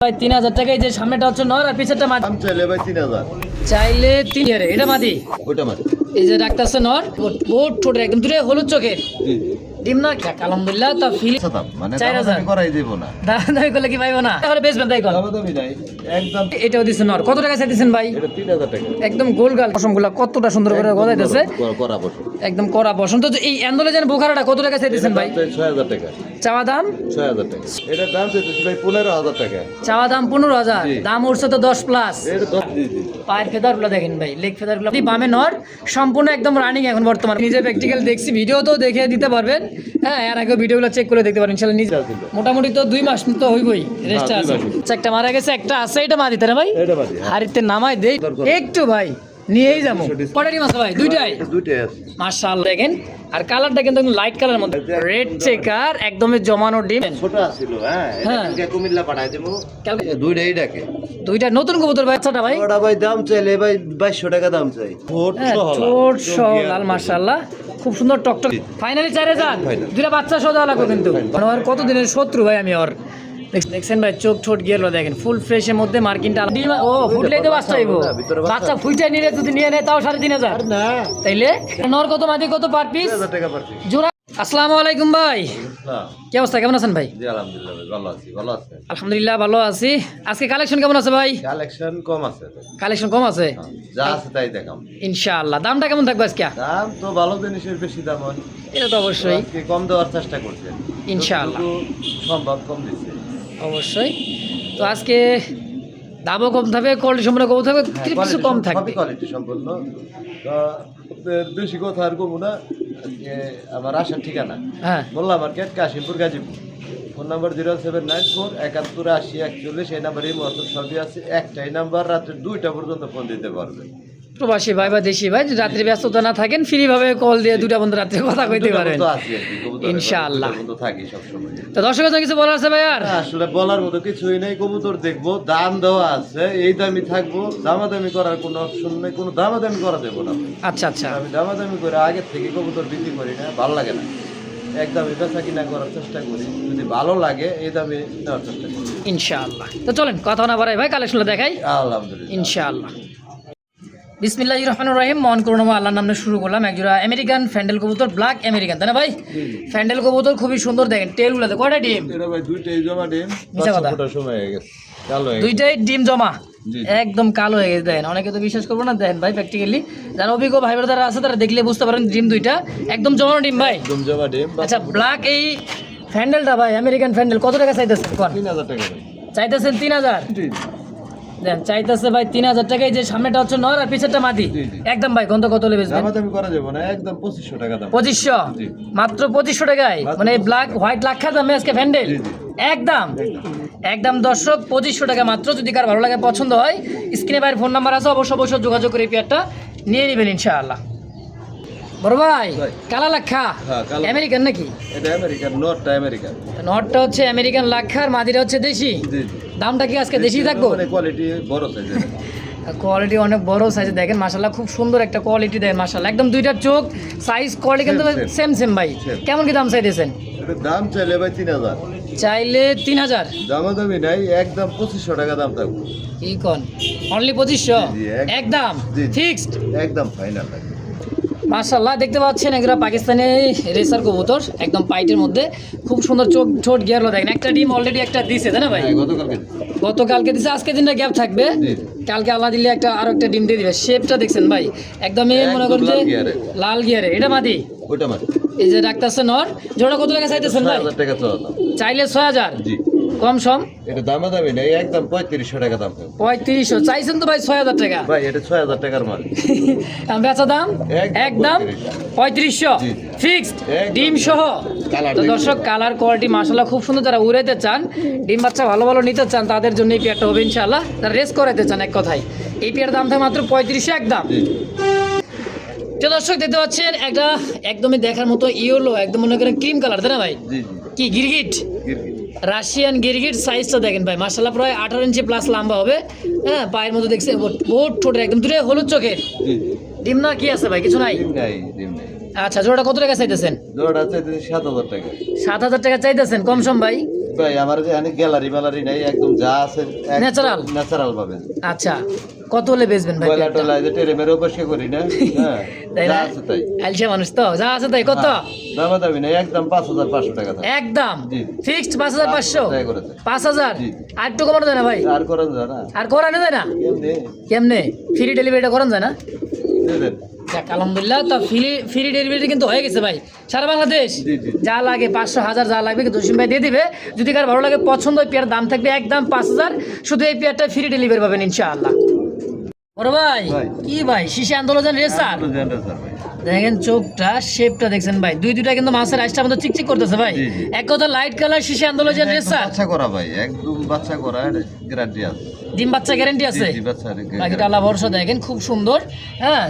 ভাই 3000 টাকায় যে সামনেটা হচ্ছে নর আর পিছেরটা মাদি। দাম চাইলে ভাই 3000। চাইলে 3000 এটা মাদি। ওটা মাদি। এই যে ডাক্তার আছে নর বহুত ছোট একদম দূরে হলুদ চোখের জি ডিম না আলহামদুলিল্লাহ তা ফিল মানে 4000 করাই দেব না। দামি করলে কি পাইবো না তাহলে বেচবেন তাই কোন দামি নাই একদম। এটাও দিছেন নর কত টাকা চাইতেছেন ভাই? এটা 3000 টাকা। একদম গোল গাল পশমগুলা কতটা সুন্দর করে গজাইতেছে করা বসো একদম করা পশম। তো এই অ্যান্ডোলেজেন বোখারাটা কত টাকা চাইতেছেন ভাই? 6000 টাকা চাওয়া দাম 6000 টাকা। এটার দাম চাইতেছি ভাই 15000 টাকা। চাওয়া দাম 15000 দাম উঠছে তো 10 প্লাস। এটা 10 জি জি। পায়ের ফেদারগুলো দেখেন ভাই লেগ ফেদারগুলো বামে নর সম্পূর্ণ একদম রানিং এখন বর্তমানে নিজে প্র্যাকটিক্যাল দেখছি ভিডিও তো দেখে দিতে পারবেন। হ্যাঁ এর আগে ভিডিওগুলো চেক করে দেখতে পারেন ইনশাআল্লাহ নিজে মোটামুটি তো 2 মাস তো হইবই রেস্ট আছে। একটা মারা গেছে একটা আছে এটা মাদি তাই না ভাই? এটা মাদি। হারিতে নামাই দেই একটু ভাই নিয়েই যাবো। কটা ডিম আছে ভাই? দুইটাই আছে মাশাআল্লাহ দেখেন। আর কালারটা কিন্তু লাইট কালার মধ্যে রেড চেকার একদমই জমানো ডিম ছোট আছিল। হ্যাঁ হ্যাঁ এটা কুমিল্লা পাঠাই দেবো কালকে দুইটাই ডাকে। দুইটা নতুন কবুতর বাচ্চাটা ভাই ওটা ভাই দাম চাইলে ভাই 2200 টাকা দাম চাই। হ্যাঁ, ছোট সহ লাল মাশাআল্লাহ খুব সুন্দর টকটক। ফাইনালি 4000 দুইটা বাচ্চা সহ দেওয়া লাগবে কিন্তু আর কত দিনের শত্রু ভাই আমি ওর দেখছেন ভাই চোখ ছোট গেল দেখেন ফুল ফ্রেশের মধ্যে মার্কিনটা ও ফুটলেই তো বাচ্চা হইব বাচ্চা ফুইটা নিলে যদি নিয়ে নেয় তাও 3500 না তাইলে নর কত মাদি কত পার পিস 3000 টাকা পার পিস। জোড়া। আসসালামু আলাইকুম ভাই হ্যাঁ কি অবস্থা কেমন আছেন ভাই? জি আলহামদুলিল্লাহ ভাই ভালো আছি। ভালো আছেন? আলহামদুলিল্লাহ ভালো আছি। আজকে কালেকশন কেমন আছে ভাই? কালেকশন কম আছে। কালেকশন কম আছে যা আছে তাই দেখাম ইনশাআল্লাহ। দামটা কেমন থাকবে আজকে? দাম তো ভালো জিনিসের বেশি দাম হয়। এটা তো অবশ্যই আজকে কম দেওয়ার চেষ্টা করছেন ইনশাআল্লাহ সম্ভব কম দিচ্ছে। অবশ্যই। তো আজকে দামও কম থাকবে কোয়ালিটি সম্পূর্ণ কম থাকবে কিছু কম থাকবে কোয়ালিটি সম্পূর্ণ। তো আপনার বেশি কথা আর কমু না। আজকে আমার আসার ঠিকানা হ্যাঁ Molla market Kashimpur Gazipur. Phone number 0794718141। এই নাম্বারই মতো সবই আছে। একটাই নাম্বার রাত্রে 2টা পর্যন্ত ফোন দিতে পারবে। প্রবাসী ভাই বা দেশি ভাই যদি রাত্রি ব্যস্ততা না থাকেন ফ্রি ভাবে কল দিয়ে দুটা বন্ধু রাত্রে কথা কইতে পারেন ইনশাআল্লাহ। থাকি সবসময়। তো দর্শকদের কিছু বলার আছে ভাই? আর আসলে বলার মতো কিছুই নেই। কবুতর দেখবো দাম দেওয়া আছে এই দামি থাকবো। দামাদামি করার কোনো অপশন নেই। কোনো দামাদামি করা দেবো না। আচ্ছা আচ্ছা আমি দামাদামি করে আগের থেকে কবুতর বিক্রি করি না। ভালো লাগে না। একদমই বেচা কিনা করার চেষ্টা করি। যদি ভালো লাগে এই দামে নেওয়ার চেষ্টা করি ইনশাআল্লাহ। তো চলেন কথা না বাড়াই ভাই কালেকশনটা দেখাই আলহামদুলিল্লাহ ইনশাআল্লাহ। বিসমিল্লাহির রহমানির রহিম। মন করুন আল্লাহর নামে শুরু করলাম। একজোড়া আমেরিকান ফ্যান্ডেল কবুতর ব্ল্যাক আমেরিকান তাই না ভাই? ফ্যান্ডেল কবুতর খুবই সুন্দর দেখেন টেলগুলোতে কয়টা ডিম? এটা ভাই দুইটাই জমা ডিম। মিছা কথা। সময় হয়ে গেছে কালো হয়ে গেছে। দুইটাই ডিম জমা জি। একদম কালো হয়ে গেছে দেখেন। অনেকে তো বিশ্বাস করবো না দেখেন ভাই প্র্যাকটিক্যালি যারা অভিজ্ঞ ভাই যারা আছে তারা দেখলে বুঝতে পারেন ডিম দুইটা একদম জমানো ডিম ভাই। একদম জমা ডিম। আচ্ছা ব্ল্যাক এই ফ্যান্ডেলটা ভাই আমেরিকান ফ্যান্ডেল কত টাকা চাইতেছেন? 3000 টাকা ভাই। চাইতেছেন 3000 জি দেন চাইতেছে ভাই 3000 টাকায় যে সামনেটা হচ্ছে নর আর পিছেরটা মাদি। জি, জি। একদম ভাই গন্ধ কত লেবেছেন? দামাদামি করা যাবে না। একদম 2500 টাকা দাম। 2500 জি। মাত্র 2500 টাকায় মানে ব্ল্যাক হোয়াইট লাক্ষা দামে আজকে ফ্যান্ডেল জি, জি। একদম একদম দর্শক 2500 টাকা মাত্র। যদি কার ভালো লাগে পছন্দ হয় স্ক্রিনে ভাইয়ের ফোন নাম্বার আছে অবশ্যই অবশ্যই যোগাযোগ করে এই পেয়ারটা নিয়ে নেবেন ইনশাআল্লাহ। বড় ভাই ভাই। কালা লাক্ষা হ্যাঁ, কালা। আমেরিকান নাকি? এটা আমেরিকান নটটা আমেরিকান। নটটা হচ্ছে আমেরিকান লাক্ষা আর মাদিটা হচ্ছে দেশি। জি জি। দামটা কি আজকে দেশি থাকবো? মানে কোয়ালিটি বড় সাইজের। কোয়ালিটি অনেক বড় সাইজে দেখেন মাশাআল্লাহ খুব সুন্দর একটা কোয়ালিটি দেখেন মাশাআল্লাহ একদম দুইটার চোখ সাইজ কোয়ালিটি কিন্তু সেম সেম ভাই। কেমন কি দাম চাইতেছেন? এটা দাম চাইলে ভাই 3000। চাইলে 3000 দামাদামি নাই। একদম 2500 টাকা দাম থাকবে। কি কোন অনলি 2500 জি, একদম জি, জি। ফিক্সড একদম ফাইনাল থাকবে। মাশাআল্লাহ দেখতে পাচ্ছেন এগুলো পাকিস্তানি রেসার কবুতর একদম পাইটের মধ্যে খুব সুন্দর চোখ ছোট গিয়ারলো দেখেন। একটা ডিম অলরেডি একটা দিছে তাই না ভাই? হ্যাঁ, গতকালকে। গতকালকে দিছে আজকে দিনটা গ্যাপ থাকবে। জি। কালকে আল্লাহ দিলে একটা আরো একটা ডিম দিয়ে দিবে। শেপটা দেখছেন ভাই একদমই মনে করেন যে লাল গিয়ারে। লাল গিয়ারে এটা মাদি। ওটা মাত্র এই যে ডাক্তার আছে নর জোড়া কত টাকা চাইতেছেন ভাই? 6000 টাকা চাওয়া দাম। চাইলে 6000 জি। কম সম এটা দামাদামি নাই। একদম 3500 টাকা দাম থাকবে। 3500 চাইছেন তো ভাই 6000 টাকা ভাই এটা 6000 টাকার মাল। বেচা দাম একদম 3500 জি। ফিক্সড একদম। ডিম সহ। কালার তো দেখুন। দর্শক কালার কোয়ালিটি মাশাআল্লাহ খুব সুন্দর। যারা উড়াইতে চান ডিম বাচ্চা ভালো ভালো নিতে চান তাদের জন্য এই পেয়ারটা হবে ইনশাআল্লাহ। যারা রেস করাইতে চান এক কথায় এই পেয়ার দাম থাকে মাত্র 3500 একদম। জি। তো দর্শক দেখতে পাচ্ছেন একটা একদমই দেখার মতো ইয়েলো একদম মনে করেন ক্রিম কালার তাই না ভাই? জি জি। কি গিরগিট গিরগিট। রাশিয়ান গিরগিট সাইজটা দেখেন ভাই মাশাআল্লাহ প্রায় 18 ইঞ্চি প্লাস লম্বা হবে। হ্যাঁ পায়ের মধ্যে দেখছেন বহুত ছোট একদম দূরে হলুদ চোখের জি জি। ডিম না কি আছে ভাই কিছু নাই? ডিম নাই, ডিম নাই। আচ্ছা জোড়াটা কত টাকা চাইতেছেন? জোড়াটা চাইতেছি 7000 টাকা। 7000 টাকা চাইতেছেন কম সম ভাই? ভাই আমার যে অনেক গ্যালারি ম্যালারি নাই, একদম যা আছে Natural? ন্যাচারাল পাবেন। আচ্ছা, কত হলে বেচবেন ভাই কয়লা পেয়ারটা? টয়লা যে টেরে মেরে অপরিষ্কার করি না, হ্যাঁ তাই যা না? আছে তাই। আলসা মানুষ তো, যা আছে তাই। কত? দামা দামি নাই, একদম 5,500 টাকা থাকবে। একদম জি। ফিক্সড 5,500? তাই করেছে। 5,000? জি। আর একটু কমানো যায় না ভাই? আর করেন যা না আর করানো যায় না? কেমনে কেমনে? ফ্রি ডেলিভারিটা করানো যায় না? দিয়ে দেন। যাক, আলহামদুলিল্লাহ। তো ফ্রি ডেলিভারি কিন্তু হয়ে গেছে ভাই সারা বাংলাদেশ। জি, জি। যা লাগে 500, 1000 যা লাগবে কিন্তু জসিম ভাই দিয়ে দিবে। যদি কার ভালো লাগে পছন্দ, ওই পেয়ার দাম থাকবে একদম 5,000। শুধু এই পেয়ারটা ফ্রি ডেলিভারি পাবেন ইনশাআল্লাহ। বড় ভাই, ভাই। কি ভাই শিশে আন্দোলন রেসার? তো জানতে স্যার ভাই। দেখেন চোখটা, শেপটা দেখছেন ভাই, দুইটা কিন্তু মাছের আইসটা মতো চিকচিক করতেছে ভাই। জি, জি। এক কথা লাইট কালার শিশে আন্দোলন একদম রেসার। বাচ্চা করা ভাই, একদম বাচ্চা করা, গ্যারান্টি আছে। ডিম বাচ্চা গ্যারান্টি আছে? জি, জি, বাচ্চা বাকিটা আল্লাহ ভরসা। দেখেন খুব সুন্দর। হ্যাঁ,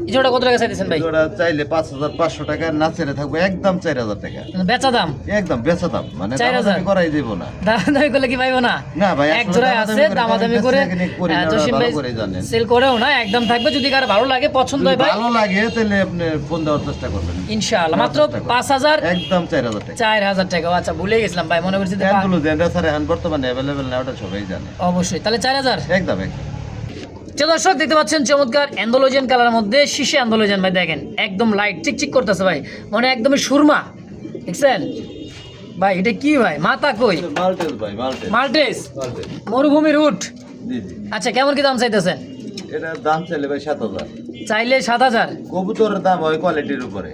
এই জোড়া কত টাকা চাইতেছেন ভাই? ওরা চাইলে 5,500 টাকা, না ছেড়ে থাকবে একদম 4,000 টাকা, বেচা দাম একদম বেচা দাম, মানে 4,000 দামাদামি করাই দেব না। দামাদামি করলে কি পাইবো না? না ভাই, এক জোড়ায় আছে, দামাদামি করে করি না, জসিম ভালো ভাই করে জানেন। সেল করেও না, একদম থাকবে। যদি কার ভালো লাগে, পছন্দ হয় ভাই, ভালো লাগে তাহলে আপনি ফোন দেওয়ার চেষ্টা করবেন। ইনশাআল্লাহ। মাত্র 5,000 5,000? একদম 4,000 টাকা। 4,000 টাকা। আচ্ছা, ভুলে গেছিলাম ভাই, মনে করছি যে এগুলো জেন্ডার স্যার এখন বর্তমানে অ্যাভেলেবেল না, ওটা সবাই জানে। অবশ্যই। তাহলে 4,000? একদম একদম। দর্শক দেখতে পাচ্ছেন চমৎকার অ্যান্ডোলোজিয়ান কালারের মধ্যে শিশে অ্যান্ডোলোজিয়ান ভাই। দেখেন একদম লাইট চিকচিক করতেছে ভাই, মানে একদমই সুরমা। দেখছেন ভাই, এটা কি ভাই? মাথা কই? মাল্টেস ভাই, মাল্টেস। Maltese Maltese. মরুভূমি রুট। জি জি। আচ্ছা, কেমন কি দাম চাইতেছেন? এটার দাম চাইলে ভাই 7,000। চাইলে 7,000? কবুতরের দাম হয় কোয়ালিটির উপরে।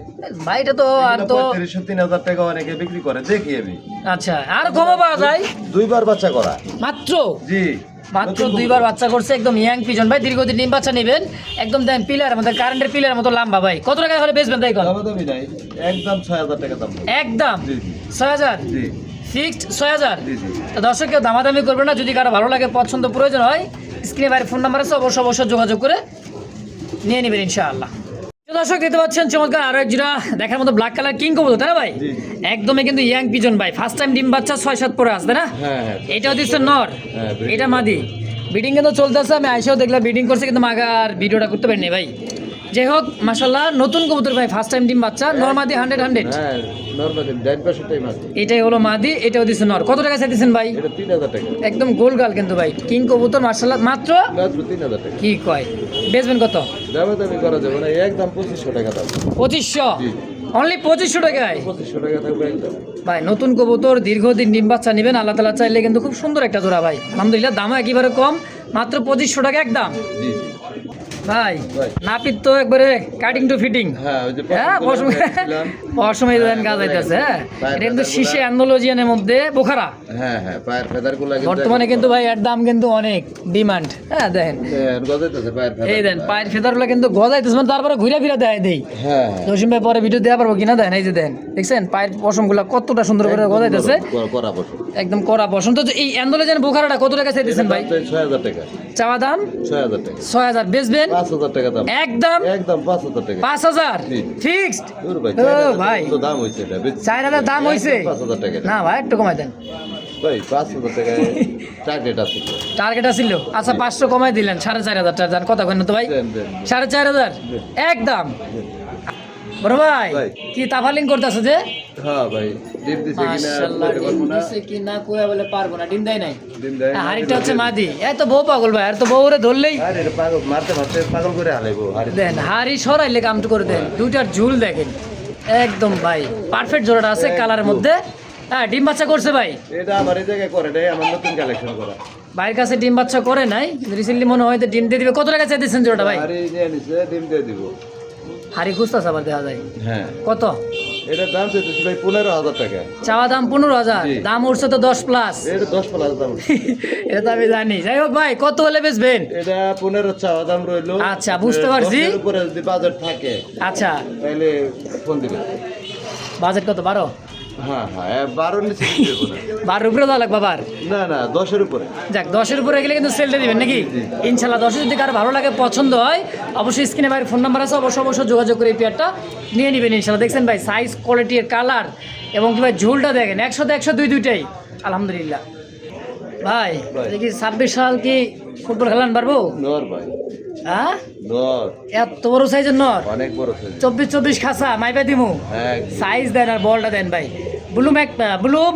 ভাই এটা তো আর তো 3,500 টাকা অনেকে বিক্রি করে, দেখি আমি। আচ্ছা, আর কমও পাওয়া যায়? দুইবার বাচ্চা করা। মাত্র জি। মাত্র দুইবার বাচ্চা করছে, একদম ইয়াং পিজন ভাই। দীর্ঘদিন ডিম বাচ্চা নেবেন, একদম দেন পিলার মধ্যে, কারেন্টের পিলার মতো লম্বা ভাই। কত টাকা হলে বেচবেন তাই কর? দামাদামি নাই, একদম 6,000 টাকা দাম। একদম জি জি 6,000? জি ফিক্সড 6,000? জি জি। তো দর্শক কেউ দামাদামি করবে না। যদি কারো ভালো লাগে, পছন্দ, প্রয়োজন হয়, স্ক্রিনে বাইরে ফোন নাম্বার আছে, অবশ্যই যোগাযোগ করে নিয়ে নেবেন ইনশাআল্লাহ। তো দর্শক দেখতে পাচ্ছেন চমৎকার আরো এক জোড়া দেখার মতো ব্ল্যাক কালার কিং কবুতর, তাই না ভাই? জি। একদমই কিন্তু ইয়াং পিজন ভাই, ফার্স্ট টাইম ডিম বাচ্চা 6-7 পরে আসবে না? হ্যাঁ হ্যাঁ। এটাও দিচ্ছে নর, হ্যাঁ, breeding। এটা মাদি। বিডিং কিন্তু চলতেছে, আমি আইসাও দেখলাম বিডিং করছে, কিন্তু মাগার ভিডিওটা করতে পারিনি ভাই। যাই হোক, মাশাল্লাহ নতুন কবুতর ভাই, ফার্স্ট টাইম ডিম বাচ্চা, নর মাদি 100-100। হ্যাঁ, নরমালি 9% টাইম আছে। এটাই হলো মাদি, এটাও দিচ্ছে নর। কত টাকা চাইতেছেন ভাই? এটা 3,000 টাকা। একদম গোল গাল কিন্তু ভাই, কিং কবুতর মাশাল্লাহ। মাত্র মাত্র 3,000 টাকা। কি কয়, বেচবেন কত? দামাদামি করা যাবে না, একদম 2,500 টাকা দাম। 2500? জি। অনলি 2500 টাকায় 2,500 টাকা থাকবে একদম। ভাই। নতুন কবুতর, দীর্ঘদিন ডিম বাচ্চা নেবেন, আল্লাহ তালা চাইলে কিন্তু খুব সুন্দর একটা জোড়া ভাই। আলহামদুলিল্লাহ, দামও একেবারে কম, মাত্র 2500 টাকা একদম। জি জি। ভাই ভাই। নাপিত তো একবারে কাটিং টু ফিটিং। হ্যাঁ, ওই যে হ্যাঁ, পশমে দেন গাছ যাইতেছে। হ্যাঁ, এটা কিন্তু শিশে অ্যান্ডোলোজিয়ানের মধ্যে বোখারা। হ্যাঁ হ্যাঁ, পায়ের ফেদারগুলো বর্তমানে কিন্তু ভাই এর দাম কিন্তু অনেক ডিমান্ড। হ্যাঁ দেখেন, গজাইতেছে পায়ের ফেদার। এই দেন পায়ের ফেদারগুলো কিন্তু গজাইতেছে, মানে তারপরে ঘুরে ফিরে দেয় দেই। হ্যাঁ জসিম ভাই পরে ভিডিও দেওয়া পারবো কিনা, দেন এই যে দেন, দেখছেন পায়ের পশমগুলো কতটা সুন্দর করে গজাইতেছে, করা বসে। একদম কড়া পশম। তো এই অ্যান্ডোলোজিয়ান বোখারাটা কত টাকা চাইতেছেন ভাই? 6,000 টাকা। চাওয়া দাম 6,000 টাকা। 6,000, বেচবেন 5,000 টাকা দাম। একদম একদম 5,000 টাকা। 5,000 জি। ফিক্সড? দূর ভাই, ও 4,000 ভাই, তো দাম হইছে এটা। 4,000 দাম হইছে? 5,000 টাকা। না ভাই, একটু কমাই দেন ভাই 5,000 টাকা টার্গেট আছে তো। টার্গেট আছিল। আচ্ছা 500 কমাই দিলেন, 4,500 টাকা যান। কথা কেন তো ভাই? দেন দেন। 4,500 একদম। বড় ভাই ভাই। কি তাফালিং করতেছে যে? হ্যাঁ ভাই, ডিম দিছে কিনা মাশাআল্লাহ, বলতে ডিম পারবো না। দিছে কি না কইয়া বলে পারবো না, ডিম দেয় নাই। ডিম দেয় না, হাড়িটা হচ্ছে মাদি। এত বউ পাগল ভাই, আর তো বউরে ধরলেই আরে এটা পাগল, মারতে মারতে পাগল করে হালাইবো। আরে দেন, হাড়ি সরাইলে কামটা করে দেন। দুইটার ঝুল দেখেন একদম ভাই, পারফেক্ট জোড়াটা আছে কালারের মধ্যে। হ্যাঁ, ডিম বাচ্চা করছে ভাই। এটা আমার এই জায়গায় করে নাই, আমার নতুন কালেকশন করা। ভাইয়ের কাছে ডিম বাচ্চা করে নাই, রিসেন্টলি মনে হয় যে ডিম দিয়ে দিবে। কত টাকা চাইতেছেন জোড়াটা ভাই? আরে নিয়ে নিছে, ডিম দিয়ে দিব। হাড়ি খুঁজতেছে আবার, দেখা যায়। হ্যাঁ, কত এটার দাম চাইতেছি ভাই 15,000 টাকা। চাওয়া দাম 15,000, জি। দাম উঠছে তো 10 প্লাস। এটা 10+ দাম। এটা তো আমি জানি। যাই হোক ভাই, কত হলে বেচবেন? এটা 15 চাওয়া দাম রইলো। আচ্ছা, বুঝতে পারছি। 10 এর উপরে যদি বাজেট থাকে আচ্ছা, তাহলে ফোন দিবেন। বাজেট কত? 12? হ্যাঁ হ্যাঁ, 12 নিচে দিতে দেবো না। 12 উপরে দেওয়া লাগবে আবার? না না, 10 এর উপরে। যাক, 10-এর উপরে গেলে কিন্তু সেলটা দিবেন নাকি? ইনশাল্লাহ। 10 যদি কারো ভালো লাগে, পছন্দ হয়, অবশ্যই স্ক্রিনে ভাইয়ের ফোন নাম্বার আছে, অবশ্যই যোগাযোগ করে এই পেয়ারটা নিয়ে নেবেন ইনশাল্লাহ। দেখছেন ভাই সাইজ, কোয়ালিটি, কালার এবং কি ভাই ঝুলটা দেখেন, 100-তে 100 দুইটাই আলহামদুলিল্লাহ। ভাই দেখি 26 সাল কি ফুটবল খেলান পারবো? নর ভাই, হ্যাঁ, নর এত বড় সাইজের নর, অনেক বড় সাইজ। 24 খাসা মাইপা দিমু। হ্যাঁ, সাইজ দেন আর বলটা দেন ভাই, ব্লু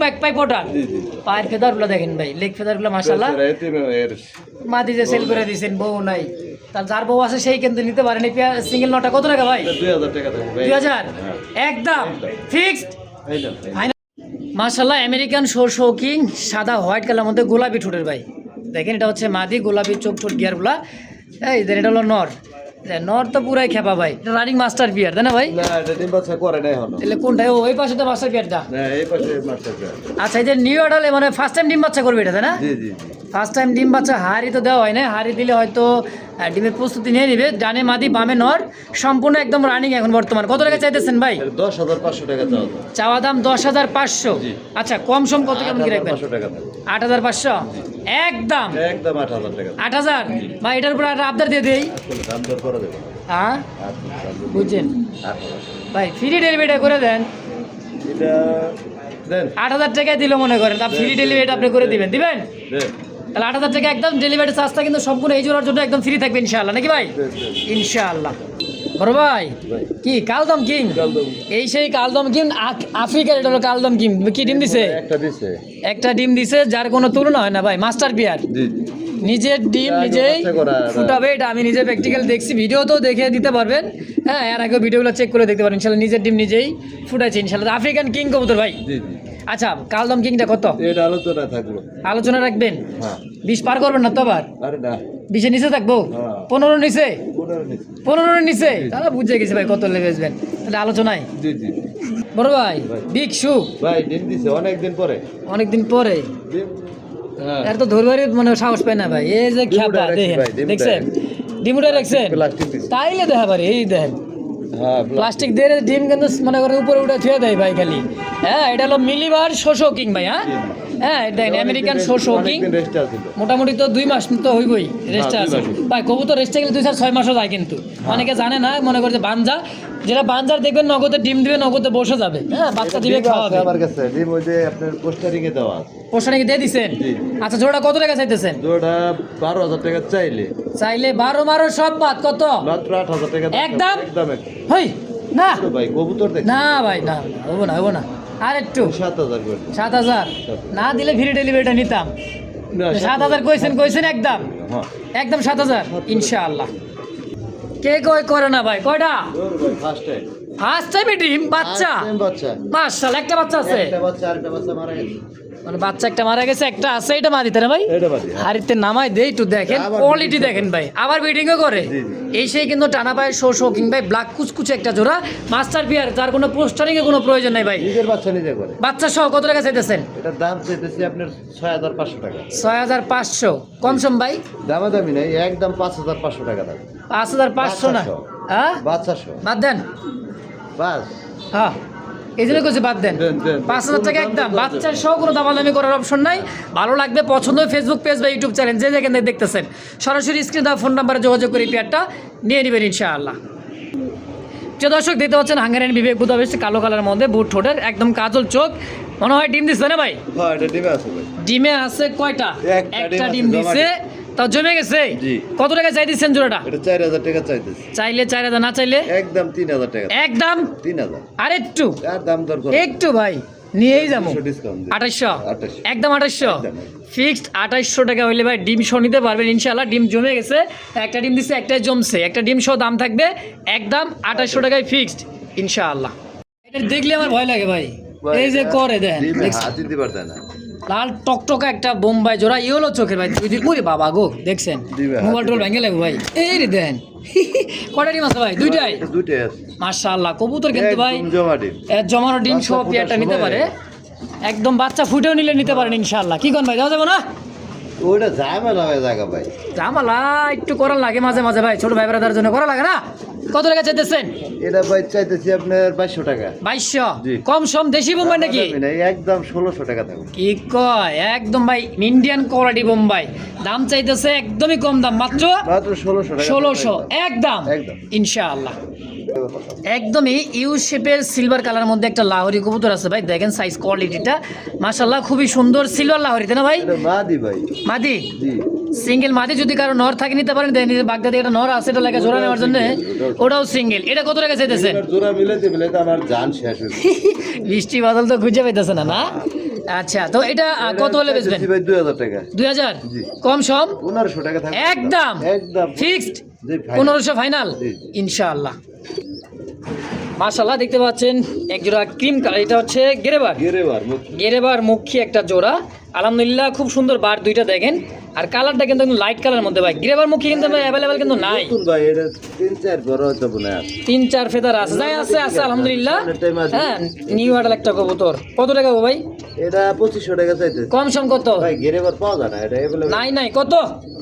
ম্যাকপাই পোটার জি জি পায়ের ফেদারগুলো দেখেন ভাই, লেগ ফেদারগুলো মাশাআল্লাহ মাদি যে সেল করে দিয়েছেন, বউ নাই তার যার বউ আছে সেই কিন্তু নিতে পারেন। এই সিঙ্গেল নটা কত টাকা ভাই? 2000 টাকা থাকবে ভাই। 2000 একদম ফিক্সড। মাশাআল্লাহ আমেরিকান শৌকিং সাদা হোয়াইট কালার মধ্যে গোলাপি ঠোঁটের ভাই, দেখেন এটা হচ্ছে মাদি, গোলাপি চোখ ঠোঁট গিয়ারগুলা। এই দেন এটা হলো নর, নর তো পুরাই খেপা ভাই, এটা রানিং মাস্টার বিয়ার তাই না ভাই? না এটা ডিম বাচ্চা করে নাই হলো তাহলে কোনটা? ওই পাশে তো মাস্টার বিয়ারটা। না এই পাশে মাস্টার বিয়ার। আচ্ছা, এই যে নিউ অর্ডারে মানে ফার্স্ট টাইম ডিম বাচ্চা করবে এটা তাই না? জি জি ফার্স্ট টাইম ডিম বাচ্চা। হাড়ি তো দেওয়া হয় না, হাড়ি দিলে হয়তো ডিমের প্রস্তুতি নিয়ে নিবে। ডানে মাদি বামে নর, সম্পূর্ণ একদম রানিং এখন বর্তমান। কত টাকা চাইতেছেন ভাই? 10,500 টাকা চাওয়া দাম। চাওয়া দাম 10,500। জি। আচ্ছা, কম সম কত কেমন কি রাখবেন? 8,500 টাকা থাকবে। 8,500 একদম। একদম 8,000 টাকা। 8,000 ভাই, এটার উপর একটা আবদার দিয়ে দেই। দাম দর করে দেবো। হ্যাঁ বুঝছেন 8,000 ভাই, ফ্রি ডেলিভারিটা করে দেন। এটা দেন 8,000 টাকায় দিল মনে করেন, তা ফ্রি ডেলিভারিটা আপনি করে দিবেন, দিবেন? দেন তাহলে 8,000 টাকা একদম ডেলিভারি চার্জটা কিন্তু সম্পূর্ণ এই জোড়ার জন্য একদম ফ্রি থাকবে ইনশাআল্লাহ, নাকি ভাই? ইনশাআল্লাহ। বড় ভাই কি কালদম কিং? এই সেই কালদম কিং, আফ্রিকার এটা হলো কালদম কিং। কি ডিম দিছে? একটা দিছে। একটা ডিম দিছে, যার কোনো তুলনা হয় না ভাই, মাস্টার বিয়ার। জি জি নিজের ডিম নিজেই ফুটাবে, এটা আমি নিজে প্র্যাকটিক্যাল দেখছি, ভিডিও তো দেখে দিতে পারবেন। হ্যাঁ, এর আগে ভিডিওগুলো চেক করে দেখতে পারেন ইনশাআল্লাহ। নিজের ডিম নিজেই ফুটাইছে ইনশাআল্লাহ। আফ্রিকান কিং কবুতর ভাই। জি জি আচ্ছা, কালদম কিংটা কত এটা আলোচনা থাকলো। আলোচনা রাখবেন? হ্যাঁ 20 পার করবেন না তো আবার? আরে না 20-এর নিচে থাকবো? হ্যাঁ। 15 নিচে? 15 নিছে। 15 নিচে? তাহলে বুঝে গেছি ভাই কত লেবেসবেন। তাহলে আলোচনায় জি জি বড় ভাই বিগ শু ভাই ডিম দিছে অনেক দিন পরে। অনেকদিন পরে। ডিম হ্যাঁ এর তো ধরবারই মানে সাহস পায় না ভাই। এই যে খেপা দেখেন, দেখছেন ডিমুটা দেখছেন? প্লাস্টিক দিছে। তাইলে দেখা পারে, এই দেখেন হ্যাঁ প্লাস্টিক দিয়ে ডিম কিন্তু মনে করে উপরে উঠে থুয়ে দেয় ভাই খালি। হ্যাঁ, এটা হলো মিলিবার শোষো কিং ভাই। হ্যাঁ হ্যাঁ, দেখেন আমেরিকান শোষো কিং। রেস্ট আছে তো। মোটামুটি তো 2 মাস তো হইবই রেস্টে 2 আছে মাস। ভাই। কবুতর রেস্টে গেলে 2-6 মাসও যায় কিন্তু অনেকে জানে না, মনে করছে বাঞ্জা। যেটা বাঞ্জার দেখবেন নগদে ডিম দিবে, নগদে বসে যাবে। হ্যাঁ, বাচ্চা দিবে, খাওয়াবে। আমার কাছে ডিম ওই যে আপনার পোস্টারিং এ দেওয়া আছে। পোষণে দিয়ে দিছেন? জি। আচ্ছা, জোড়া কত টাকা চাইতেছেন? জোড়া 12,000 টাকা চাইলে চাইলে 12 মারো সব বাদ কত? মাত্র 8,000 টাকা দাম। একদম? একদম হই না ভাই কবুতর দেখ না ভাই, না হবো না, হবো না। আর একটু 7,000 করে। 7,000 না দিলে ফ্রি ডেলিভারিটা নিতাম। না 7,000 কইছেন একদম হ্যাঁ একদম 7,000 ইনশাআল্লাহ। কে কই করে না ভাই? কয়টা ফার্স্ট টাইম? ফার্স্ট টাইমে ডিম বাচ্চা? বাচ্চা মাশাআল্লাহ, একটা বাচ্চা আছে? একটা বাচ্চা আরেকটা বাচ্চা মারা গেছে। মানে বাচ্চা একটা মারা গেছে, একটা আছে, এটা মারি তারা ভাই। এটা বাদি হ্যাঁ। হাড়িতে নামাই দেই একটু দেখেন, আবার কোয়ালিটি breeding দেখেন ভাই, আবার ব্রিডিংও করে। জি, জি। এই সেই কিন্তু টানা পায়ের শো কিংবা ব্ল্যাক কুচকুচে একটা জোড়া মাস্টার বিয়ার, যার কোনো পোস্টারিং এর কোনো প্রয়োজন নাই ভাই। নিজের বাচ্চা নিজে করে। বাচ্চা সহ কত টাকা চাইতেছেন? এটার দাম চাইতেছি আপনার 6,500 টাকা। 6,500 কম সম ভাই? দামাদামি নাই, একদম 5,500 টাকা দাম। 5,500 না? বাচ্চা সহ। হ্যাঁ বাচ্চা সহ বাদ দেন। বাস হ্যাঁ, এই জন্য কিছু বাদ দেন। দেন। 5,000 টাকা একদম। বাচ্চার সহ কোনো দামাদামি করার অপশন নাই। ভালো লাগবে, পছন্দ হয় ফেসবুক পেজ বা ইউটিউব চ্যানেল যে যেখানে দেখতেছেন, সরাসরি স্ক্রিন দেওয়া ফোন নাম্বারে যোগাযোগ করে পেয়ারটা নিয়ে নেবেন ইনশাআল্লাহ। যে দর্শক দেখতে পাচ্ছেন হাঙ্গারিয়ান বিবেক বুদাপেস্ট, কালো কালার মধ্যে বুট ঠোঁটের, একদম কাজল চোখ, মনে হয় ডিম দিচ্ছে না ভাই? হ্যাঁ এটা ডিমে আছে ভাই। ডিমে আছে কয়টা? একটা ডিম আছে, দিছে, তাও জমে গেছে। জি। কত টাকা চাই দিচ্ছেন জোড়াটা? এটা 4,000 টাকা চাইতেছি। চাইলে 4,000, না চাইলে একদম 3,000 টাকা। একদম 3,000 আর একটু আর দাম দর করে একটু ভাই নিয়েই যাবো। 200 ডিসকাউন্ট 2,800 2800 একদম 2,800 একদম। ফিক্সড 2,800 টাকা হইলে ভাই ডিম সহ নিতে পারবেন ইনশাআল্লাহ। ডিম জমে গেছে, একটা ডিম দিচ্ছে, একটাই জমছে, একটা ডিম সহ দাম থাকবে একদম 2,800 টাকায় ফিক্সড ইনশাআল্লাহ। এটা দেখলে আমার ভয় লাগে ভাই, এই যে করে দেন ডিমে হাত দিতে পারতে না। লাল টকটকা একটা বোম্বাই জোড়া, ইয়েলো চোখের ভাই। দুই দিন ওরে বাবা গো, দেখছেন দিবে, মোবাইল টোল ভেঙে লাগবে ভাই। এই রে দেন কয়টা ডিম আছে ভাই? দুইটাই? এটা দুইটাই আছে। মাশাআল্লাহ, কবুতর কিন্তু ভাই একদম জমা ডিম। জমানো ডিম সহ বাচ্চা পেয়ারটা ফোটার নিতে সময়- পারে একদম। বাচ্চা ফুটেও নিলে নিতে পারেন ইনশাআল্লাহ। কি কোন ভাই, দেওয়া যাবে না? ওটা ঝামেলা হয়ে জায়গা ভাই। জামালা একটু করা লাগে মাঝে মাঝে ভাই, ছোট ভাই ব্রাদার জন্য করা লাগে না? কত টাকা চাইতেছেন? এটা ভাই চাইতেছি আপনার 2,200 টাকা। 2,200 জি। কম সম দেশি বোম্বাই নাকি? দামাদামি নাই, একদম 1,600 টাকা থাকবে। কি কয়, একদম ভাই ইন্ডিয়ান কোয়ালিটি বোম্বাই। দাম চাইতেছে একদমই কম দাম, মাত্র মাত্র 1,600 টাকা। 1,600 একদম একদম। ইনশাআল্লাহ। একদমই ইউ শেপের সিলভার কালার মধ্যে একটা লাহোরি কবুতর আছে ভাই, দেখেন সাইজ কোয়ালিটিটা মাশাআল্লাহ খুবই সুন্দর। সিলভার লাহোরি তাই না ভাই? এটা মাদি ভাই। মাদি জি। সিঙ্গেল মাদি, যদি কারো নর থাকে নিতে পারেন। দেখেন বাগদাদি একটা নর আছে, এটা লাগে জোড়া নেওয়ার জন্য, ওটাও সিঙ্গেল। এটা কত টাকা চাইতেছেন? এবার জোড়া মিলাতে মিলাতে আমার জান শেষ হয়ে গেছে। বৃষ্টি বাদল তো খুঁজে পাইতেছে না না। আচ্ছা, তো এটা কত হলে বেচবেন? ভাই 2000 টাকা। 2000 জি। কম সম 1500 টাকা থাকবে। একদম একদম ফিক্সড জি, final। 1500 ফাইনাল জি। ইনশাআল্লাহ। মাশাআল্লাহ দেখতে পাচ্ছেন এক জোড়া ক্রিম কালার, এটা হচ্ছে গেরেবার গেরেবার মুখ। গেরেবার মুখী একটা জোড়া, আলহামদুলিল্লাহ খুব সুন্দর বার দুইটা দেখেন। আর কালারটা কিন্তু লাইট কালার মধ্যে ভাই, গ্রেবার মুখী কিন্তু অ্যাভেলেবেল কিন্তু নাই। নতুন ভাই, এটা 3-4 বড় হয়তো মনে আছে। 3-4 ফেদার আছে, যাই আছে আছে আলহামদুলিল্লাহ। হ্যাঁ, নিউ আডাল একটা কবুতর। কত টাকা গো ভাই? এটা 2500 টাকা চাইতেছে। কম সম কত? ভাই গেরেবার পাওয়া যায় না, এটা available। নাই নাই, কত?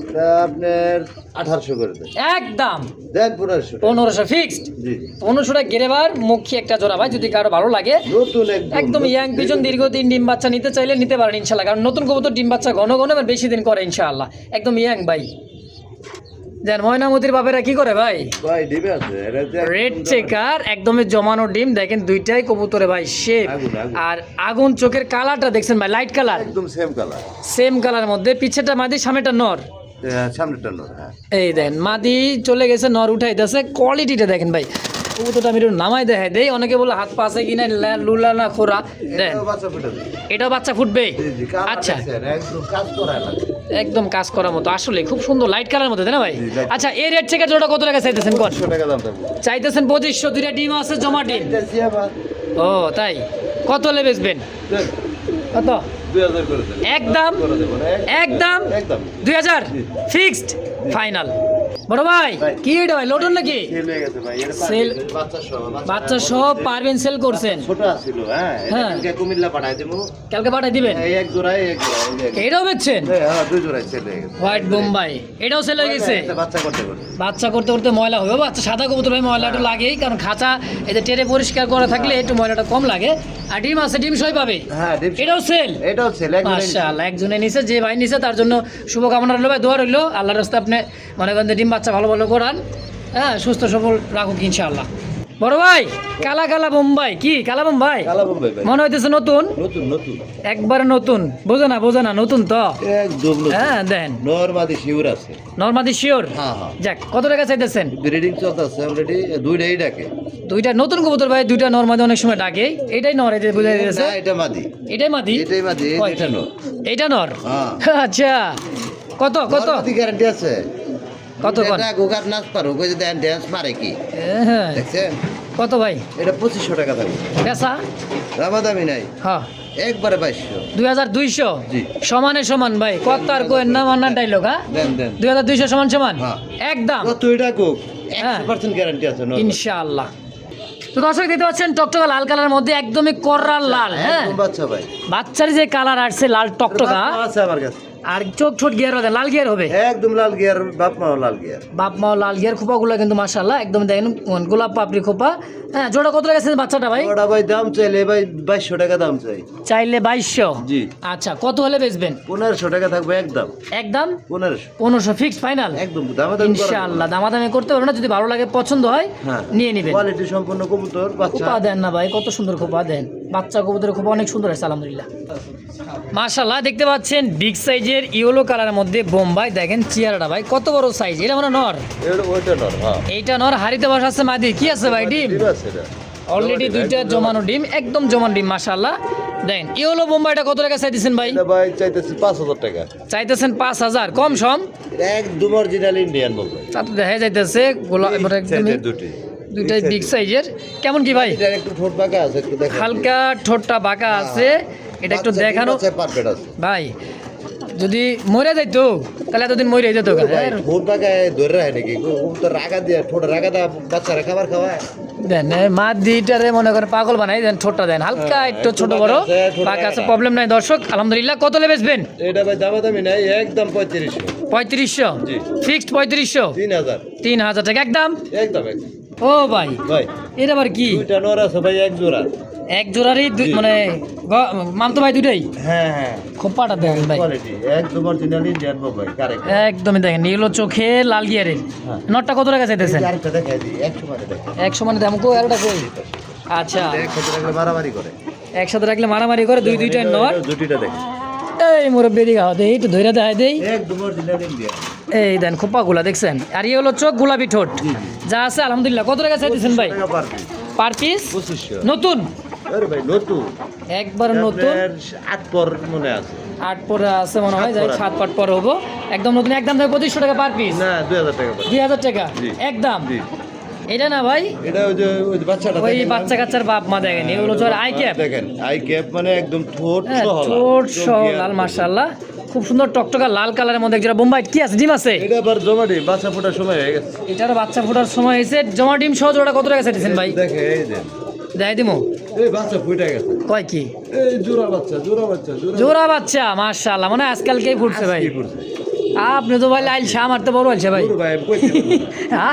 এটা আপনার 1800 করে দেন। একদম দেন 1500 টাকা। 1500 ফিক্সড। জি। 1500 টাকা গেরেবার মুখী একটা জোড়া ভাই, যদি কারো ভালো লাগে নতুন একদম ইয়াং পিজন দীর্ঘদিন ডিম বাচ্চা নিতে চাইলে নিতে পারেন ইনশাআল্লাহ, কারণ নতুন কবুতর ডিম বাচ্চা ঘন ঘন এবার বেশি দিন করে ইনশাআল্লাহ। একদম ইয়াং ভাই। দেন ময়নামতির বাপেরা কি করে ভাই? ভাই ডিবে আছে, এটা রেড চেকার একদমই জমানো ডিম, দেখেন দুইটাই কবুতরে ভাই শেপ। আগুন, আগুন। আর আগুন চোখের কালারটা দেখছেন ভাই, লাইট কালার, একদম সেম কালার। সেম কালার মধ্যে। পিছেটা মাদি, সামনেটা নর। সামনেটা নর। হ্যাঁ। এই দেখেন মাদি চলে গেছে, নর উঠাইতেছে। কোয়ালিটিটা দেখেন ভাই, কবুতরটা আমি একটু নামাই দেখাই দেই। অনেকে বলে হাত পাশে কিনা লুলা না খোরা। দেন এটাও বাচ্চা ফুটে যায়। এটাও বাচ্চা ফুটবে। জি, জি, কালার আচ্ছা, দেখছেন, একদম কাজ করা লাগে। একদম কাজ করার মতো, আসলে খুব সুন্দর লাইট কালার মধ্যে, তাই না ভাই? জি, light আচ্ছা, এই রেড চেকার জোড়া কত টাকা চাইতেছেন? কোন 2500 টাকা দাম থাকবে। চাইতেছেন? 2500। দুইটা ডিম আছে, জমা ডিম। এটা সিয়াবা। ও তাই, কত হলে বেচবেন? দেন, কত? 2000 করে দেন। একদম করে দেবো না, একদম একদম 2000 ফিক্সড ফাইনাল। বড় ভাই ভাই। কি এটা ভাই, লোটন নাকি? সেল হয়ে গেছে ভাই, এটা সেল। বাচ্চা সহ। বাচ্চা সহ পারবেন সেল করছেন? ছোট আছিল। হ্যাঁ, হ্যাঁ। এটা কুমিল্লা পাঠাই দেবো। কালকে পাঠাই দিবেন? এই এক জোড়ায় এক জোড়া। এটাও বেচছেন? হ্যাঁ, দুই জোড়ায় সেল হয়ে গেছে। হোয়াইট বোম্বাই এটাও সেল হয়ে গেছে? এটা বাচ্চা করতে পারে। বাচ্চা করতে করতে ময়লা হবে। বাচ্চা সাদা কবুতর ভাই ময়লা একটু লাগেই, কারণ খাঁচা এতে টেরে পরিষ্কার করা থাকলে একটু ময়লাটা কম লাগে। আর ডিম আছে, ডিম সই পাবে? হ্যাঁ, ডিপ। এটাও সেল? এটাও সেল। এক জোড়ায় মাশাআল্লাহ, একজনে নিছে, যে ভাই নিছে তার জন্য শুভকামনা রইল ভাই, দোয়া রইল। আল্লাহর রাস্তায় আপনি মনে করেন যে ডিম বাচ্চা ভালো ভালো করান, হ্যাঁ, সুস্থ সবল রাখুক ইনশাআল্লাহ। বড় ভাই কালা কালা বোম্বাই, কি কালা বোম্বাই? কালা বোম্বাই ভাই। মনে হইতেছে নতুন, নতুন নতুন। একবারে নতুন। বোঝে না নতুন তো। একদম নতুন। হ্যাঁ দেন, নরমাদি শিউর আছে। নর্মাদি শিওর? হ্যাঁ, হ্যাঁ। যাক, কত টাকা চাইতেছেন? ব্রিডিং চলতেছে অলরেডি, দুইটাই ডাকে। দুইটা নতুন কবুতর ভাই, দুইটা নর্মাদি অনেক সময় ডাকে। এটাই নর, এই যে বুঝাই দিয়েছে। না, এটা মাদি। এটাই মাদি? এটাই মাদি, ও, এটা নর। এইটা নর? হ্যাঁ। আচ্ছা, কত কত নরমাদি গ্যারান্টি আছে। কত কোন? এটা গোগার নাচ পারো, কই যদি ড্যান্স মারে কি। হ্যাঁ, দেখছেন? কত ভাই? এটা 2500 টাকা থাকবে। পেশা? দামাদামি নাই, হ্যাঁ, একবারে 2200। 2200 জি। সমানে সমান ভাই, কত আর কোয়েন না মান্নার ডাইলগ? হ্যাঁ, দেন দেন। 2200 সমান সমান হ্যাঁ। একদম কত এটা কোক, হ্যাঁ। 100% গ্যারান্টি আছে নর। ইনশাআল্লাহ। তো দর্শক দেখতে পাচ্ছেন টকটকা লাল কালার মধ্যে, একদমই কররাল লাল। হ্যাঁ, একদম বাচ্চা ভাই। বাচ্চার যে কালার আসছে লাল টকটকা, আছে আমার কাছে। আর চোখ ছোট গিয়ার হবে, লাল গিয়ার হবে। একদম লাল গিয়ার, বাপ মাও লাল গিয়ার। বাপ মা লাল গিয়ার, খোপাগুলো কিন্তু মাশাআল্লাহ একদম দেখেন গোলাপ পাপড়ি খোপা। হ্যাঁ, জোড়া কত টাকা আছে বাচ্চাটা ভাই? ওটা ভাই দাম চাইলে ভাই 2200 টাকা দাম চাই। চাইলে 2200? জি। আচ্ছা, কত হলে বেচবেন? 1500 টাকা থাকবে একদম। একদম 1500। 1500 ফিক্স ফাইনাল একদম দামাদামি করা। ইনশাআল্লাহ। দামাদামি করতে পারবেন না, যদি ভালো লাগে পছন্দ হয় হ্যাঁ, নিয়ে নেবেন। কোয়ালিটি সম্পূর্ণ কবুতর বাচ্চা। খোপা দেন না ভাই, কত সুন্দর খোপা দেন। বাচ্চা কবুতরের খোপা অনেক সুন্দর আছে আলহামদুলিল্লাহ। মাশাআল্লাহ দেখতে পাচ্ছেন বিগ সাইজের ইয়েলো কালারের মধ্যে বোম্বাই, দেখেন চেয়ারটা ভাই কত বড় সাইজ। এটা মানে নর? ওইটা নর। হ্যাঁ, এইটা নর, হাড়িতে বসা আছে মাদি। কি আছে ভাই? ডিম ঠিক আছে এটা। অলরেডি দুইটা জমানো ডিম, একদম জমান ডিম মাশাআল্লাহ। দেখেন ইয়েলো বোম্বাইটা কত টাকা চাইতেছেন ভাই? এটা ভাই চাইতেছি 5000 টাকা। চাইতেছেন 5000? কম সম? এটা একদম অরিজিনাল ইন্ডিয়ান বলবো। তাতে দেখা যাইতেছে গোলাপ একদমই দুটি। দুইটাই বিগ সাইজের। কেমন কি ভাই? এটা একটু ঠোঁট বাঁকা আছে, একটু দেখেন। হালকা ঠোঁটটা বাঁকা আছে, এটা একটু দেখানো পারফেক্ট আছে ভাই। যদি মরে যাইতো তাহলে এতদিন মরে যেত। ভাই। ঠোঁট বাঁকা ধরে রাখে নাকি? তো রাগা দিয়ে ঠোঁট রাগা দা বাচ্চারা খাবার খাওয়ায়। দেন মা দিটারে মনে করেন পাগল বানাই দেন, ঠোঁটটা দেন হালকা একটু ছোট বড় বাঁকা আছে, প্রবলেম নাই। দর্শক আলহামদুলিল্লাহ, কত লে বেচবেন? এটা ভাই দামাদামি নাই, একদম 3500। 3500 জি। ফিক্সড? 3500? 3000। 3000 টাকা একদম? একদম ও ভাই, ভাই। এটা আবার কি? দুইটা নর আছে ভাই, এক জোড়া। এক জোড়ারই মানে মামতো ভাই দুটাই হ্যাঁ হ্যাঁ খোপাটা দেখেন ভাই কোয়ালিটি একদম অরিজিনালি ইন্ডিয়ান বোম্বাই কারেক্ট একদমই দেখেন এগুলো চোখে লাল গিয়ারের হ্যাঁ। নটটা কত টাকা চাইতেছেন আরেকটা দেখাই দিই 100 মানে দেখাই 100 মানে দাম কো আরেকটা কই আচ্ছা একসাথে রাখলে মারামারি করে একসাথে রাখলে মারামারি করে দুইটাই নট জুটিটা দেখেন এই মুরব্বি দিকে হাও দেই একটু ধইরা দেখাই দেই একদম অরিজিনাল ইন্ডিয়ান এই দেন খোপাগুলা দেখছেন আর এই হলো চোখ গোলাপি ঠোঁট যা আছে আলহামদুলিল্লাহ কত টাকা চাইতেছেন ভাই টাকা পার পিস পার পিস 2500 নতুন আরে ভাই নতুন একবার নতুন আপনার 8 পর মনে আছে 8 পরে আছে মনে হয় যাই সাত 7 পাট পরে হবো একদম নতুন একদম দেয় 2500 টাকা পার পিস না 2000 টাকা পার 2000 টাকা জি। একদম জি এটা না ভাই এটা ওই যে বাচ্চাটা ওই দেখেন না? বাচ্চা কাচ্চার বাপ মা দেখেন এগুলো তো আই ক্যাপ দেখেন আই ক্যাপ মানে একদম ঠোঁট হ্যাঁ সহ লাল। ঠোঁট চোখ সহ দিয়ে লাল আর- মাশাআল্লাহ খুব সুন্দর টকটকা লাল কালারের মধ্যে একটা বোম্বাই কি আছে ডিম আছে এটা আবার জমা দিই বাচ্চা ফোটার সময় হয়ে গেছে এটার বাচ্চা ফোটার সময় হয়েছে জমা ডিম সহ জোড়া কত টাকা চাইতেছেন ভাই দেখে এই যে দেখাই দিমু এই বাচ্চা ফুটে গেছে কয় কি এই জোড়া বাচ্চা জোড়া বাচ্চা মাশাআল্লাহ মানে আজকালকেই ফুটছে ভাই কি করছে? আপনি তো ভাই লাইলছে আমার তো বড় হয়েছে ভাই দূর ভাই, আমি কইতে পারবো না।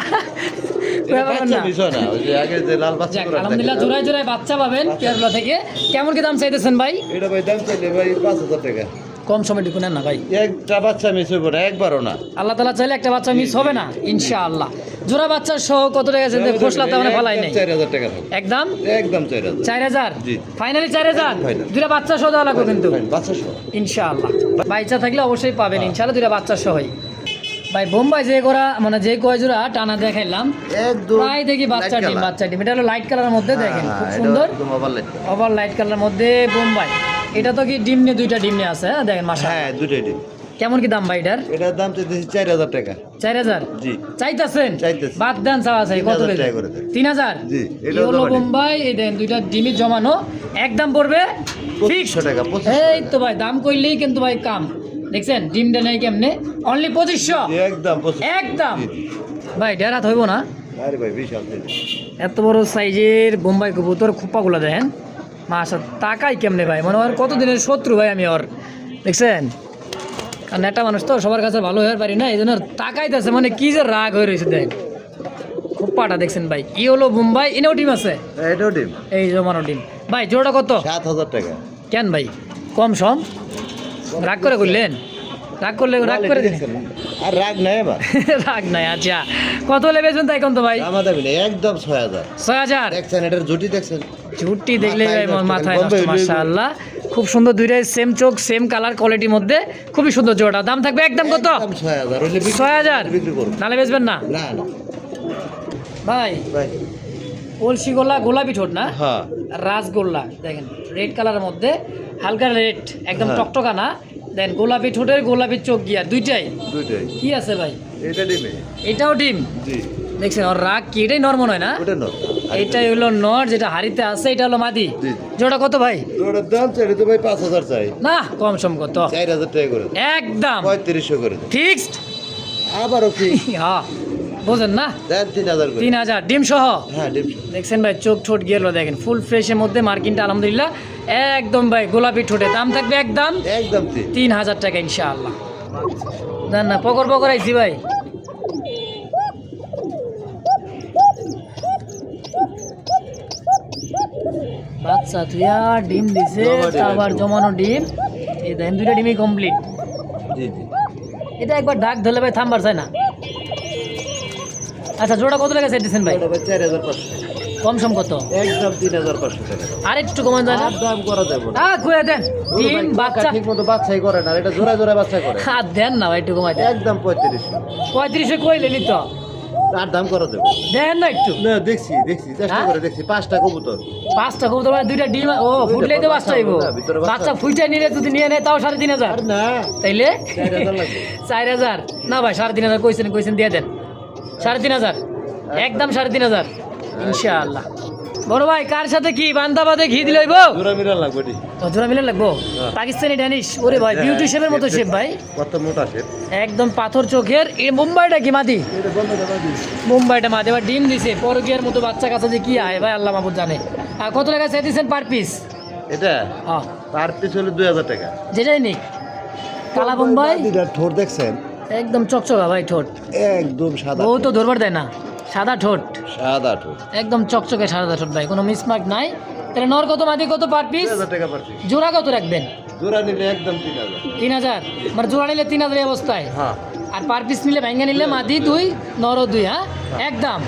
এটা বাচ্চা বিষয় না, ওই যে আগে যে লাল বাচ্চা যাক, করে আলহামদুলিল্লাহ দেখেন। জোড়ায় জোড়ায় বাচ্চা পাবেন পেয়ারগুলো থেকে কেমন কি দাম চাইতেছেন ভাই এটা ভাই দাম চাইলে ভাই 5000 টাকা কম সময় ঢুকুন না ভাই একটা বাচ্চা মিস হইব না একবারও না আল্লাহ তালা চাইলে একটা বাচ্চা মিস হবে না ইনশাআল্লাহ জোড়া বাচ্চা সহ কত টাকা আছে খোসলা তো মানে ফেলাই নাই 4000 টাকা থাকবে একদম একদম 4000 4000 জি। Finally 4000 Final। দুটা বাচ্চা সহ দেওয়া লাগবে কিন্তু বাচ্চা সহ ইনশাআল্লাহ বাচ্চা থাকলে অবশ্যই পাবেন ইনশাআল্লাহ দুটা বাচ্চা সহই ভাই বোম্বাই যে করা মানে যে কয় জোড়া টানা দেখাইলাম একদম প্রায় দেখি বাচ্চা light ডিম color। বাচ্চা ডিম এটা হলো লাইট কালারের মধ্যে দেখেন হ্যাঁ, খুব এটা সুন্দর একদম overlaid। ওভার লাইট কালারের মধ্যে বোম্বাই এটা তো কি ডিম নিয়ে দুইটা ডিম নিয়ে আছে হ্যাঁ দেখেন মাসা হ্যাঁ দুটোই ডিম কেমন কি দাম ভাই এটার এটার দাম চাইতেছি 4000 টাকা 4000 জি চাইতাছেন চাইতেছি। বাদ দেন চাওয়া চাই কত 3000 টাকা করে দেন। 3000 জি, এই এটাও হলো জমা দিন। বোম্বাই এই দেন দুইটা ডিমি জমানো একদম পড়বে ফিক্স 2500 টাকা 2500 এই তো ভাই দাম কইলেই কিন্তু ভাই কাম দেখছেন ডিমটা নেই কেমনে অনলি 2500 জি, একদম 2500 একদম জি, জি। ভাই ডেরাত হইব না আরে ভাই বিশাল size। এত বড় সাইজের বোম্বাই কবুতর খোপাগুলো দেখেন মাসা তাকাই কেমনে ভাই মনে হয় কত দিনের শত্রু ভাই আমি ওর দেখছেন কারণ একটা মানুষ তো সবার কাছে ভালো হয়ে পারি না এই জন্য তাকাইতেছে মানে কি যে রাগ হয়ে রয়েছে দেখ খোপাটা দেখছেন ভাই কি হলো বোম্বাই এনেও ডিম আছে এটাও ডিম এই জমানো ডিম ভাই জোড়া কত 7000 টাকা কেন ভাই কম সম রাগ করে করলেন রাগ করলে রাগ করে দিন দেখছেন? আর রাগ নাই এবার রাগ নাই আচ্ছা কত লেবেছেন তাই কোন তো ভাই দামা দামি নেই একদম 6000 6000 দেখছেন এটার জুটি দেখছেন ঝুটি দেখলে ভাই মাথায় নষ্ট, মাথায় বোম্বে নষ্ট হইলেই মাশাআল্লাহ খুব সুন্দর দুইটাই সেম চোখ সেম কালার কোয়ালিটির মধ্যে খুবই সুন্দর জোড়া দাম থাকবে একদম কত একদম 6000 হইলে 6000 বিক্রি করব নালে বেচবেন না না না ভাই ভাই কলসি গোলা গোলাপি ঠোঁট না হ্যাঁ আর রাসগোল্লা দেখেন রেড কালারের মধ্যে হালকা রেড একদম হ্যাঁ। টকটকা না দেন গোলাপি ঠোঁটের গোলাপি চোখ গিয়া দুইটাই দুইটাই কি আছে ভাই এটা ডিমে এটাও ডিম জি দেখছেন ওর রাগ কি এটাই নর্ম নয় না ওটা নর এটাই হলো নর যেটা হাড়িতে আছে এটা হলো মাদি জি, জি। জোড়া কত ভাই ওটার দাম চাইলে তো ভাই 5000 চাই না কম সম কত 4000 টাকা করে দেন। একদম 3500 করে দেন ফিক্সড আবারও কি হ্যাঁ বোঝেন না দেন 3000 করে 3000 ডিম সহ হ্যাঁ ডিম দেখছেন ভাই চোখ ঠোঁট গেল দেখেন ফুল ফ্রেশের মধ্যে মার্কিনটা আলহামদুলিল্লাহ একদম ভাই গোলাপি ঠোঁটে দাম থাকবে একদম একদম 3000 টাকা ইনশাআল্লাহ দেন না পকর পকর আইছি ভাই বাচ্চা তুইয়া ডিম দিছে জমা ডিম আবার একদম। জমানো ডিম এই দেখেন দুইটা ডিমই কমপ্লিট জি জি এটা একবার ডাক ধরলে ভাই থামবার চাই না আচ্ছা জোড়া কত টাকা চাইতেছেন ভাই ওটা ভাই 4500 কম সম কত একদম 3500 টাকা আর একটু কমান যায় না আর দাম করা যাবে না খুঁয়ে দেন ডিম বাচ্চা ঠিক মতো বাচ্চাই করে না এটা জোড়া জোড়া বাচ্চা করে হাত দেন না ভাই একটু কমাই দেন একদম 3500 পঁয়ত্রিশে কইলেনি তো আর দাম করা যাবে দেন না একটু না দেখছি চেষ্টা হ্যাঁ? করে দেখছি 5টা কবুতর পাঁচটা কবুতর মানে দুইটা ডিম ও ফুটলেই তো বাচ্চা হইব বাচ্চা, ভিতরে বাচ্চা। বাচ্চা ফুইটা নিলে যদি নিয়ে নেয় তাও 3500 আর না তাইলে 4000 লাগবে 4000 না ভাই 3500 কইছেন দিয়ে দেন 3500 একদম 3500 ইনশাআল্লাহ বড় ভাই কার সাথে কি বান্দাবাদে ঘি দিলে হইব জোড়া মিলান লাগবে টি জোড়া মিলে লাগবো হ্যাঁ। পাকিস্তানি ড্যানিশ ওরে ভাই বিউটি শেপের মতো শেপ ভাই কত মোটা শেপ একদম পাথর চোখের এই মুম্বাইটা কি মাদি এটা বন্ধ দাও দি মুম্বাইটা মাদি এবার ডিম দিছে পরকিয়ার মতো বাচ্চা কাছে যে কি আয় ভাই আল্লাহ মাহবুব জানে আর কত টাকা চাইতেছেন পার পিস এটা হ্যাঁ পার পিস হলো 2000 টাকা যেটাই নিক কালা মুম্বাই এটা ঠোঁট দেখছেন একদম চকচকা ভাই ঠোঁট একদম সাদা ও তো ধরবার দেয় না সাদা ঠোঁট সাদা ঠোঁট একদম চকচকে সাদা ঠোঁট ভাই কোনো মিসমার্ক নাই তাহলে নর কত মাদি কত পার পিস? 3000 টাকা পার পিস। জোড়া কত রাখবেন? জোড়া নিলে একদম 3000। 3000, মানে জোড়া নিলে 3000 এই অবস্থায়। হ্যাঁ আর পার পিস নিলে ভেঙে নিলে মাদি 2 নর 2, হ্যাঁ একদম।